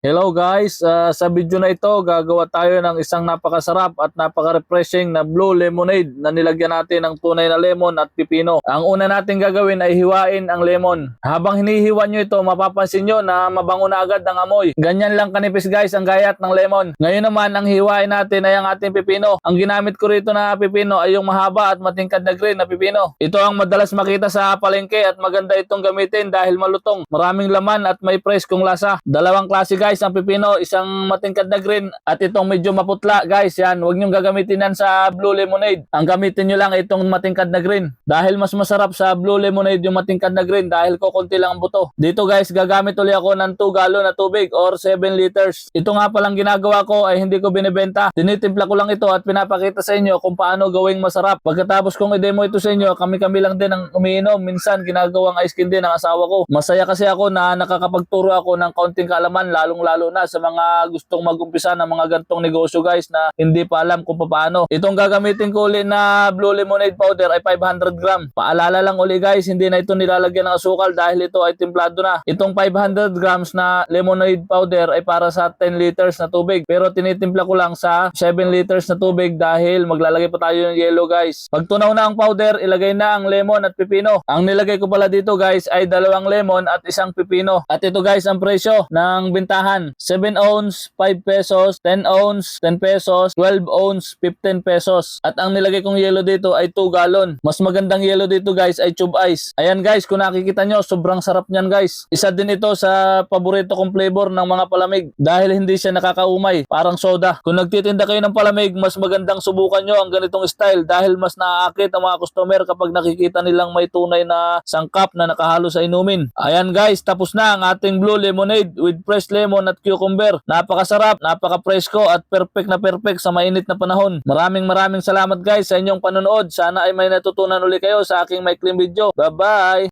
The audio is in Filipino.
Hello guys, sa video na ito gagawa tayo ng isang napakasarap at napaka-refreshing na blue lemonade na nilagyan natin ng tunay na lemon at pipino. Ang una natin gagawin ay hiwain ang lemon. Habang hinihiwa nyo ito, mapapansin nyo na mabango na agad ng amoy. Ganyan lang kanipis guys ang gayat ng lemon. Ngayon naman ang hiwain natin ay ang ating pipino. Ang ginamit ko rito na pipino ay yung mahaba at matingkad na green na pipino. Ito ang madalas makita sa palengke at maganda itong gamitin dahil malutong. Maraming laman at may preskong lasa. Dalawang klase guys ang pipino, isang matingkad na green at itong medyo maputla guys. Yan, huwag nyong gagamitin yan sa blue lemonade. Ang gamitin nyo lang itong matingkad na green dahil mas masarap sa blue lemonade yung matingkad na green dahil kukunti lang ang buto. Dito guys gagamit ulit ako ng 2 galon na tubig or 7 liters. Ito nga palang ginagawa ko ay hindi ko binibenta. Tinitimpla ko lang ito at pinapakita sa inyo kung paano gawing masarap. Pagkatapos kong i-demo ito sa inyo, kami-kami lang din ang umiinom. Minsan ginagawang ice cream din ang asawa ko. Masaya kasi ako na nakakapagturo ako ng kaunting kaalaman lalo na sa mga gustong mag-umpisa ng mga gantong negosyo guys na hindi pa alam kung paano. Itong gagamitin ko ulit na blue lemonade powder ay 500 gram. Paalala lang uli guys, hindi na ito nilalagyan ng asukal dahil ito ay timplado na. Itong 500 grams na lemonade powder ay para sa 10 liters na tubig. Pero tinitimpla ko lang sa 7 liters na tubig dahil maglalagay pa tayo ng yellow guys. Pag tunaw na ang powder, ilagay na ang lemon at pipino. Ang nilagay ko pala dito guys ay 2 lemon at 1 pipino. At ito guys ang presyo ng bintahan. 7 ounce, 5 pesos, 10 ounce, 10 pesos, 12 ounce, 15 pesos. At ang nilagay kong yellow dito ay 2 galon. Mas magandang yellow dito guys ay tube ice. Ayan guys, kung nakikita nyo, sobrang sarap niyan guys. Isa din ito sa paborito kong flavor ng mga palamig dahil hindi siya nakakaumay, parang soda. Kung nagtitinda kayo ng palamig, mas magandang subukan nyo ang ganitong style dahil mas naaakit ang mga customer kapag nakikita nilang may tunay na sangkap na nakahalo sa inumin. Ayan guys, tapos na ang ating blue lemonade with fresh lemon at cucumber. Napakasarap, napaka-presko at perfect sa mainit na panahon. Maraming salamat guys sa inyong panonood. Sana ay may natutunan ulit kayo sa aking maikling video. Bye-bye!